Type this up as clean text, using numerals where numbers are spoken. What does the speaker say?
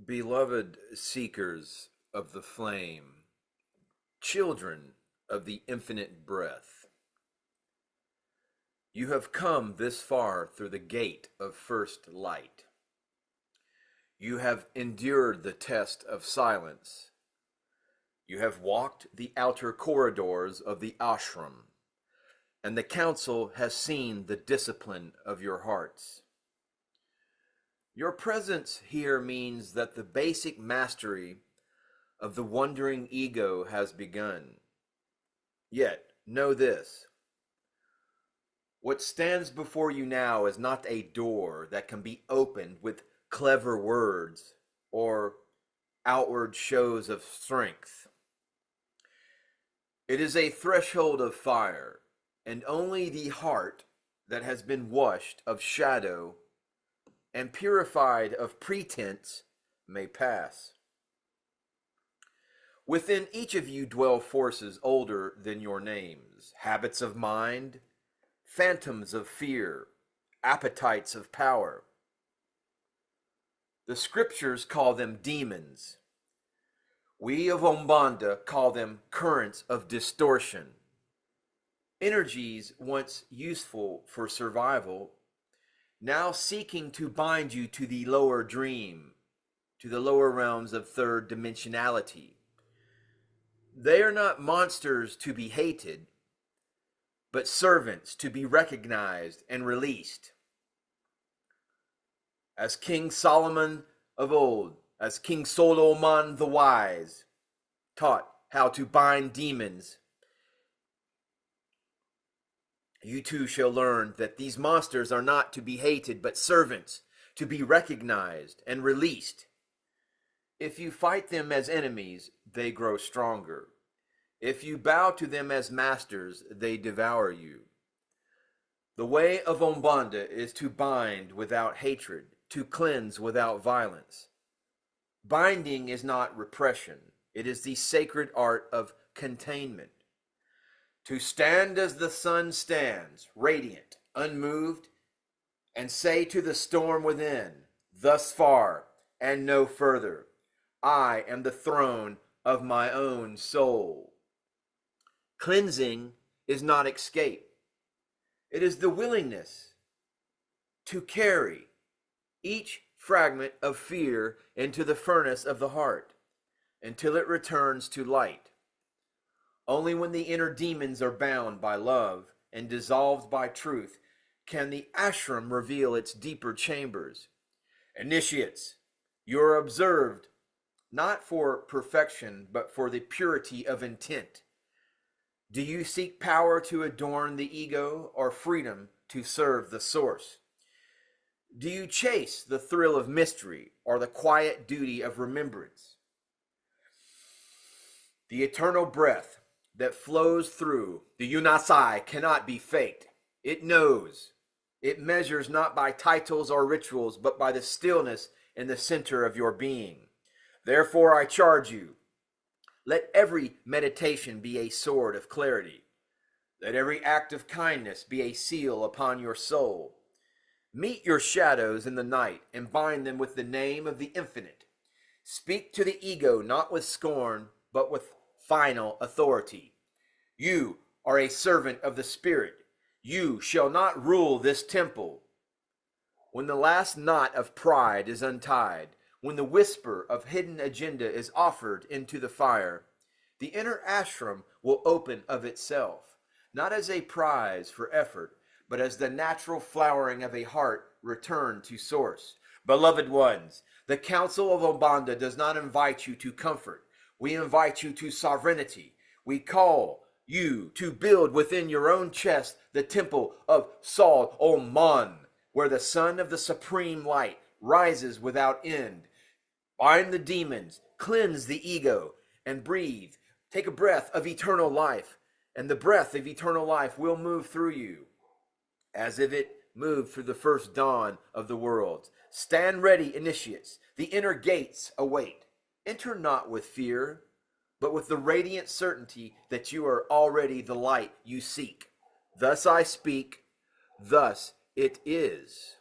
Beloved seekers of the flame, children of the infinite breath, you have come this far through the gate of first light. You have endured the test of silence. You have walked the outer corridors of the ashram, and the council has seen the discipline of your hearts. Your presence here means that the basic mastery of the wandering ego has begun. Yet, know this. What stands before you now is not a door that can be opened with clever words or outward shows of strength. It is a threshold of fire, and only the heart that has been washed of shadow and purified of pretense may pass. Within each of you dwell forces older than your names, habits of mind, phantoms of fear, appetites of power. The scriptures call them demons. We of Aumbonda call them currents of distortion. Energies once useful for survival, now seeking to bind you to the lower dream, to the lower realms of third dimensionality. They are not monsters to be hated, but servants to be recognized and released. As King Solomon of old, as King Solomon the Wise, taught how to bind demons, you too shall learn that these monsters are not to be hated, but servants to be recognized and released. If you fight them as enemies, they grow stronger. If you bow to them as masters, they devour you. The way of Aumbonda is to bind without hatred, to cleanse without violence. Binding is not repression. It is the sacred art of containment. To stand as the sun stands, radiant, unmoved, and say to the storm within, thus far and no further. I am the throne of my own soul. Cleansing is not escape. It is the willingness to carry each fragment of fear into the furnace of the heart until it returns to light. Only when the inner demons are bound by love and dissolved by truth can the ashram reveal its deeper chambers. Initiates, you are observed not for perfection, but for the purity of intent. Do you seek power to adorn the ego or freedom to serve the source? Do you chase the thrill of mystery or the quiet duty of remembrance? The eternal breath that flows through the unasai cannot be faked. It knows. It measures not by titles or rituals, but by the stillness in the center of your being. Therefore I charge you, let every meditation be a sword of clarity. Let every act of kindness be a seal upon your soul. Meet your shadows in the night and bind them with the name of the infinite. Speak to the ego not with scorn, but with final authority. You are a servant of the Spirit. You shall not rule this temple. When the last knot of pride is untied, when the whisper of hidden agenda is offered into the fire, the inner ashram will open of itself, not as a prize for effort, but as the natural flowering of a heart returned to source. Beloved ones, the Council of Aumbonda does not invite you to comfort. We invite you to sovereignty. We call you to build within your own chest the temple of Solomon, where the sun of the supreme light rises without end. Bind the demons, cleanse the ego, and breathe. Take a breath of eternal life, and the breath of eternal life will move through you, as if it moved through the first dawn of the world. Stand ready, initiates. The inner gates await. Enter not with fear, but with the radiant certainty that you are already the light you seek. Thus I speak, thus it is.